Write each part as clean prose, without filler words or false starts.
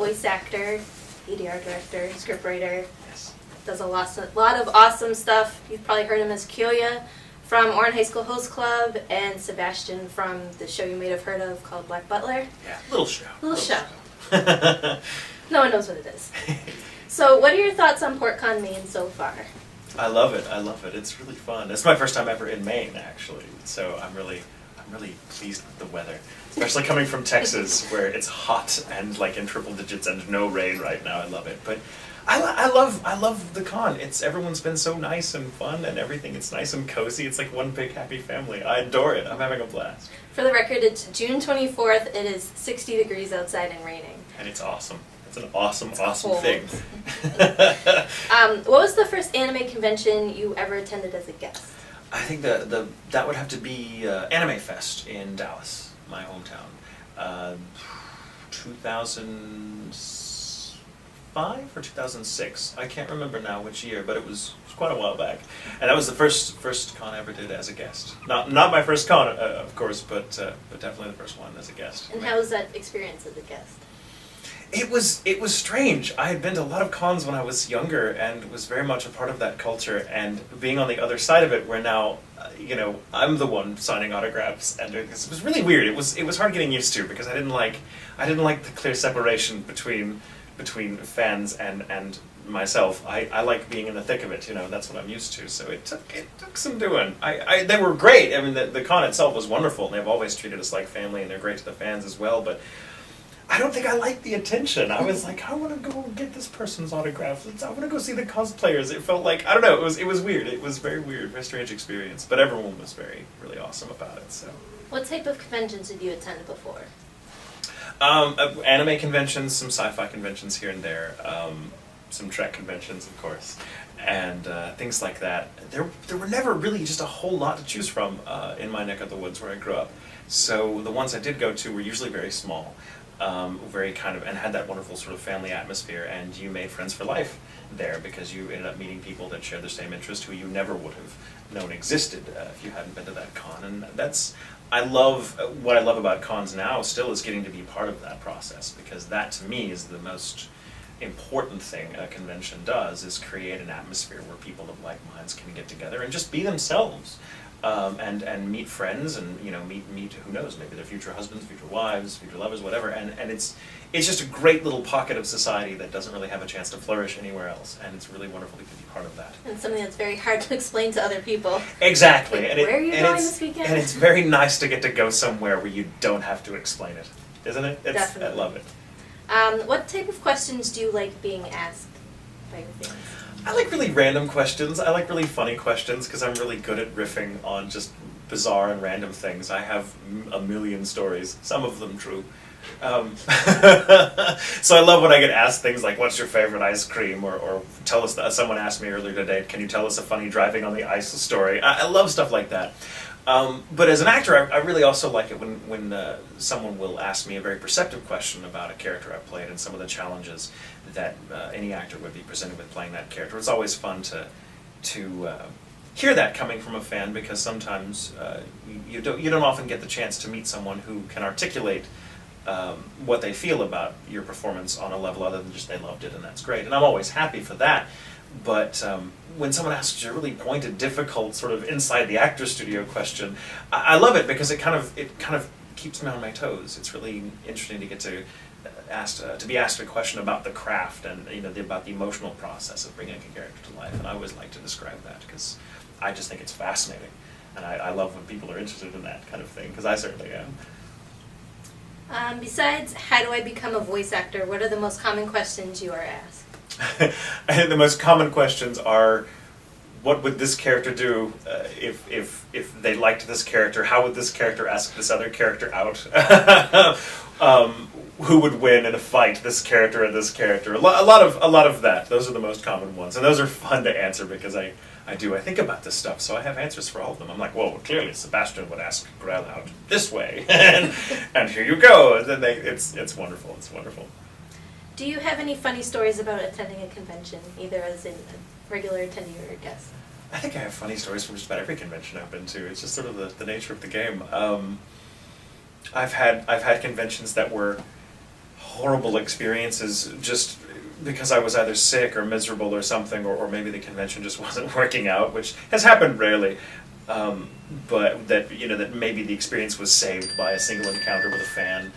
voice actor, ADR director, scriptwriter. Yes. Does a lot of awesome stuff. You've probably heard him as Kyoya from Ouran High School Host Club, and Sebastian from the show you may have heard of called Black Butler. Yeah, little show. Little show. No one knows what it is. So what are your thoughts on PortCon Maine so far? I love it. It's really fun. It's my first time ever in Maine, actually. So I'm really pleased with the weather, especially coming from Texas, where it's hot and like in triple digits and no rain right now. I love it. But I love the con. Everyone's been so nice and fun and everything. It's nice and cozy. It's like one big happy family. I adore it. I'm having a blast. For the record, it's June 24th. It is 60 degrees outside and raining. And it's awesome. It's an awesome cold. thing. What was the first anime convention you ever attended as a guest? I think that would have to be Anime Fest in Dallas, my hometown. 2005 or 2006. I can't remember now which year, but it was quite a while back. And that was the first con I ever did as a guest. Not my first con, of course, but definitely the first one as a guest. And how was that experience as a guest? It was strange. I had been to a lot of cons when I was younger and was very much a part of that culture, and being on the other side of it where now, I'm the one signing autographs, and it was really weird. It was hard getting used to because I didn't like the clear separation between fans and myself. I like being in the thick of it, that's what I'm used to. So it took some doing. They were great. I mean, the con itself was wonderful, and they've always treated us like family, and they're great to the fans as well, but I don't think I liked the attention. I was like, I want to go get this person's autograph. I want to go see the cosplayers. It felt like, I don't know, it was weird. It was very weird, very strange experience. But everyone was really awesome about it. So. What type of conventions did you attend before? Anime conventions, some sci-fi conventions here and there, some Trek conventions, of course, and things like that. There were never really just a whole lot to choose from in my neck of the woods where I grew up. So the ones I did go to were usually very small. Very and had that wonderful sort of family atmosphere, and you made friends for life there because you ended up meeting people that shared the same interest who you never would have known existed if you hadn't been to that con. And what I love about cons now still is getting to be part of that process, because that to me is the most important thing a convention does, is create an atmosphere where people of like minds can get together and just be themselves. And meet friends, and meet who knows, maybe their future husbands, future wives, future lovers, whatever. And it's just a great little pocket of society that doesn't really have a chance to flourish anywhere else, and it's really wonderful to be part of that. And something that's very hard to explain to other people. Exactly. Like, where are you going this weekend? And it's very nice to get to go somewhere where you don't have to explain it, isn't it? Definitely. I love it. What type of questions do you like being asked by your fans? I like really random questions. I like really funny questions because I'm really good at riffing on just bizarre and random things. I have a million stories, some of them true. So I love when I get asked things like, what's your favorite ice cream? Or tell us, someone asked me earlier today, can you tell us a funny driving on the ice story? I love stuff like that. But as an actor, I really also like it when someone will ask me a very perceptive question about a character I've played and some of the challenges that any actor would be presented with playing that character. It's always fun to hear that coming from a fan, because sometimes you don't often get the chance to meet someone who can articulate what they feel about your performance on a level other than just they loved it, and that's great. And I'm always happy for that. But when someone asks you a really pointed, difficult, sort of inside the actor studio question, I love it because it kind of keeps me on my toes. It's really interesting to get to be asked a question about the craft and about the emotional process of bringing a character to life. And I always like to describe that because I just think it's fascinating, and I love when people are interested in that kind of thing, because I certainly am. Besides, how do I become a voice actor? What are the most common questions you are asked? I think the most common questions are, what would this character do if they liked this character? How would this character ask this other character out? Who would win in a fight, this character or this character? A lot of that. Those are the most common ones, and those are fun to answer because I think about this stuff, so I have answers for all of them. I'm like, well, clearly Sebastian would ask Grell out this way, and here you go. And then it's wonderful. It's wonderful. Do you have any funny stories about attending a convention, either as a regular attendee or a guest? I think I have funny stories from just about every convention I've been to. It's just sort of the nature of the game. I've had conventions that were horrible experiences just because I was either sick or miserable or something, or maybe the convention just wasn't working out, which has happened rarely. But that, you know, that maybe the experience was saved by a single encounter with a fan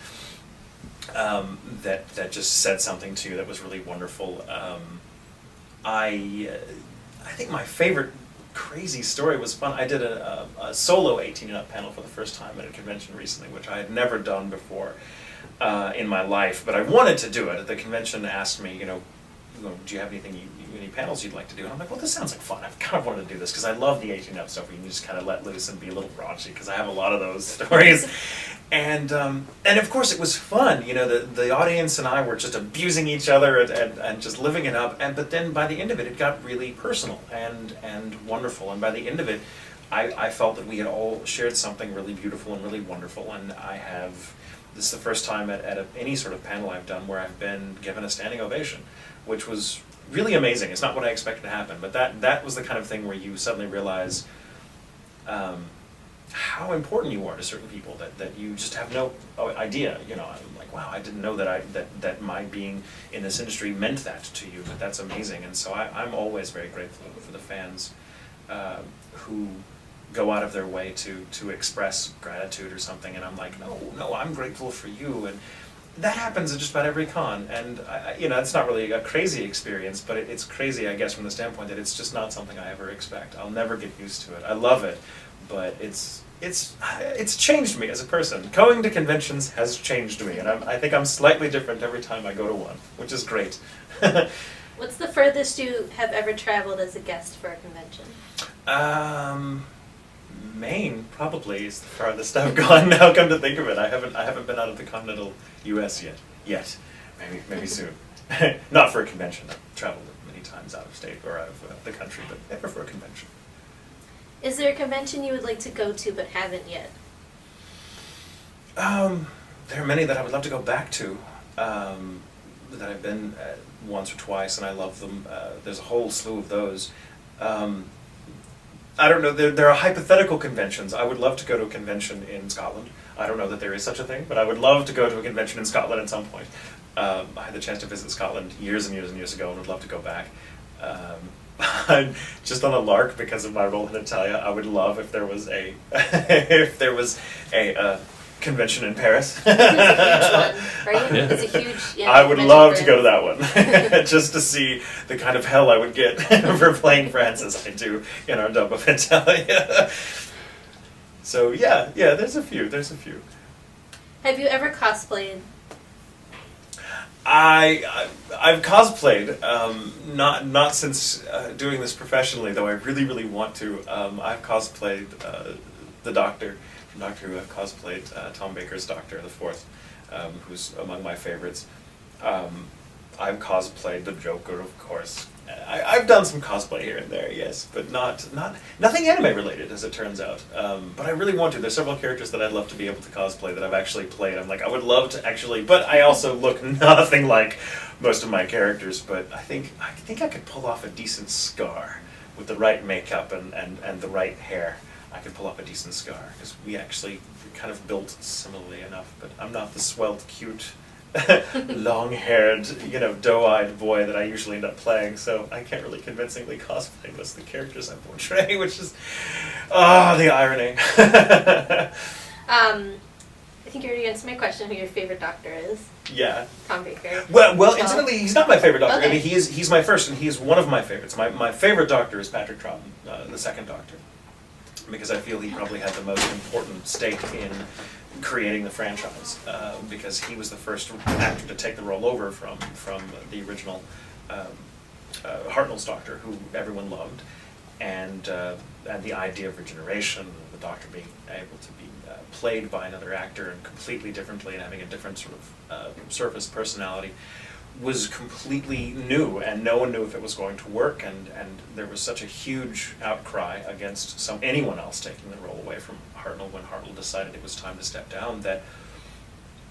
that just said something to you that was really wonderful. I think my favorite crazy story was fun. I did a solo 18 and up panel for the first time at a convention recently, which I had never done before in my life, but I wanted to do it. The convention asked me, you know, do you have any panels you'd like to do? And I'm like, well, this sounds like fun. I've kind of wanted to do this because I love the 18 up stuff where you can just kind of let loose and be a little raunchy, because I have a lot of those stories. And of course it was fun. You know, the audience and I were just abusing each other and just living it up. But then by the end of it, it got really personal and wonderful. And by the end of it, I felt that we had all shared something really beautiful and really wonderful. And this is the first time at any sort of panel I've done where I've been given a standing ovation, which was really amazing. It's not what I expected to happen, but that was the kind of thing where you suddenly realize how important you are to certain people, that you just have no idea. You know, I'm like, wow, I didn't know that my being in this industry meant that to you, but that's amazing. And so I'm always very grateful for the fans who go out of their way to express gratitude or something, and I'm like, no, I'm grateful for you. And that happens at just about every con, and you know, it's not really a crazy experience, but it's crazy, I guess, from the standpoint that it's just not something I ever expect. I'll never get used to it. I love it, but it's changed me as a person. Going to conventions has changed me, and I think I'm slightly different every time I go to one, which is great. What's the furthest you have ever traveled as a guest for a convention? Maine probably is the farthest I've gone. Now, come to think of it, I haven't been out of the continental U.S. yet. Maybe soon. Not for a convention. I've traveled many times out of state or out of the country, but never for a convention. Is there a convention you would like to go to but haven't yet? There are many that I would love to go back to. That I've been once or twice, and I love them. There's a whole slew of those. I don't know, there are hypothetical conventions. I would love to go to a convention in Scotland. I don't know that there is such a thing, but I would love to go to a convention in Scotland at some point. I had the chance to visit Scotland years and years and years ago and would love to go back. Just on a lark, because of my role in Hetalia, I would love if there was a convention in Paris. It's a huge one, right? Yeah. It's a huge, yeah. I would love to go to that one, just to see the kind of hell I would get for playing France as I do in our dub of Hetalia. So yeah, there's a few. Have you ever cosplayed? I've cosplayed, not since doing this professionally, though I really want to. I've cosplayed the Doctor. Doctor Who. I've cosplayed Tom Baker's Doctor the Fourth, who's among my favorites. I've cosplayed the Joker, of course. I've done some cosplay here and there, yes, but nothing anime related, as it turns out. But I really want to. There's several characters that I'd love to be able to cosplay that I've actually played. I'm like, I would love to actually, but I also look nothing like most of my characters. But I think I could pull off a decent scar with the right makeup and the right hair. I could pull off a decent scar, because we actually kind of built similarly enough, but I'm not the svelte, cute, long-haired, doe-eyed boy that I usually end up playing, so I can't really convincingly cosplay most of the characters I portray, which is, the irony. I think you already answered my question, who your favorite Doctor is. Yeah. Tom Baker. Well, incidentally, he's not my favorite Doctor. Okay. I mean, he's my first, and he's one of my favorites. My favorite Doctor is Patrick Troughton, the second Doctor, because I feel he probably had the most important stake in creating the franchise, because he was the first actor to take the role over from the original Hartnell's Doctor, who everyone loved, and the idea of regeneration, the Doctor being able to be played by another actor and completely differently and having a different sort of surface personality, was completely new, and no one knew if it was going to work, and there was such a huge outcry against anyone else taking the role away from Hartnell when Hartnell decided it was time to step down, that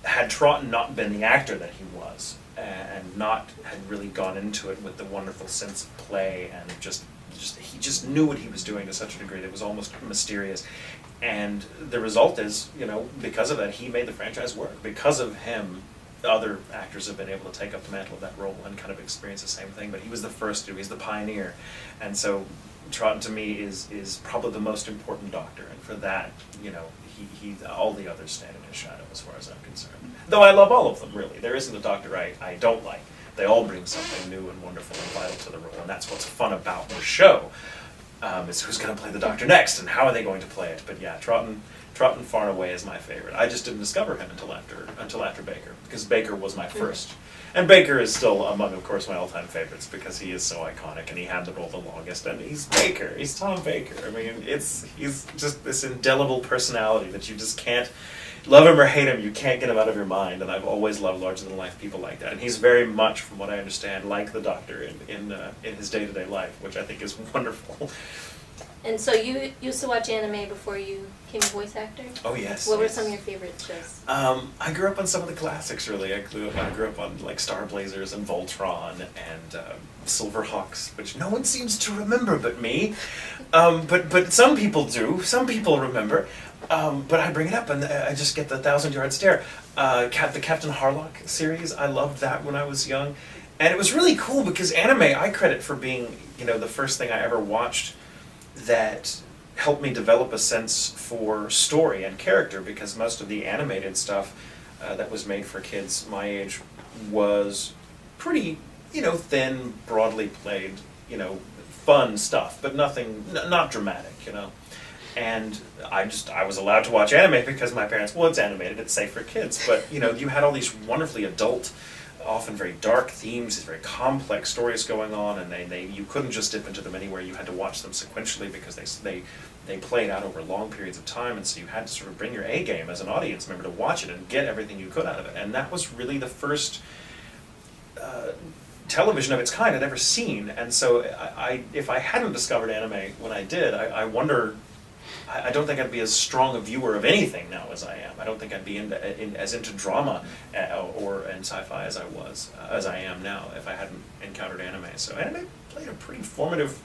had Troughton not been the actor that he was, and had really gone into it with the wonderful sense of play, and he just knew what he was doing to such a degree that it was almost mysterious. And the result is, because of that, he made the franchise work. Because of him, other actors have been able to take up the mantle of that role and kind of experience the same thing, but he was the first to, he's the pioneer. And so Troughton to me is probably the most important Doctor, and for that, you know, he all the others stand in his shadow as far as I'm concerned. Though I love all of them, really. There isn't a Doctor I don't like. They all bring something new and wonderful and vital to the role, and that's what's fun about the show, is who's going to play the Doctor next, and how are they going to play it. But yeah, Troughton far and away is my favorite. I just didn't discover him until after Baker, because Baker was my first. And Baker is still among, of course, my all-time favorites, because he is so iconic, and he had the role the longest, and he's Baker, he's Tom Baker. I mean, he's just this indelible personality that you just can't, love him or hate him, you can't get him out of your mind, and I've always loved larger-than-life people like that. And he's very much, from what I understand, like the Doctor in his day-to-day life, which I think is wonderful. And so you used to watch anime before you became a voice actor? Oh, yes. What were yes. some of your favorite shows? I grew up on some of the classics, really. I grew up on like Star Blazers and Voltron and Silverhawks, which no one seems to remember but me. But some people do. Some people remember. But I bring it up and I just get the 1,000-yard stare. The Captain Harlock series, I loved that when I was young. And it was really cool because anime I credit for being, you know, the first thing I ever watched that helped me develop a sense for story and character, because most of the animated stuff that was made for kids my age was pretty, you know, thin, broadly played, you know, fun stuff, but nothing, not dramatic, you know. And I was allowed to watch anime because my parents, well, it's animated, it's safe for kids, but, you know, you had all these wonderfully adult, often very dark themes, these very complex stories going on, and you couldn't just dip into them anywhere. You had to watch them sequentially because they played out over long periods of time, and so you had to sort of bring your A game as an audience member to watch it and get everything you could out of it. And that was really the first television of its kind I'd ever seen. And so if I hadn't discovered anime when I did, I wonder. I don't think I'd be as strong a viewer of anything now as I am. I don't think I'd be as into drama or sci-fi as I am now if I hadn't encountered anime. So anime played a pretty formative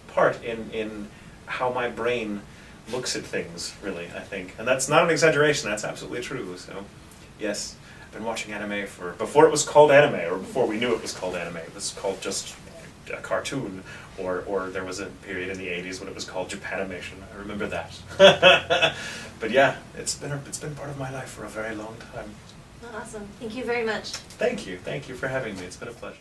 part in how my brain looks at things, really, I think. And that's not an exaggeration, that's absolutely true. So yes, I've been watching anime before it was called anime, or before we knew it was called anime. It was called just a cartoon, or there was a period in the 80s when it was called Japanimation. I remember that. But yeah, it's been part of my life for a very long time. Awesome. Thank you very much. Thank you for having me. It's been a pleasure.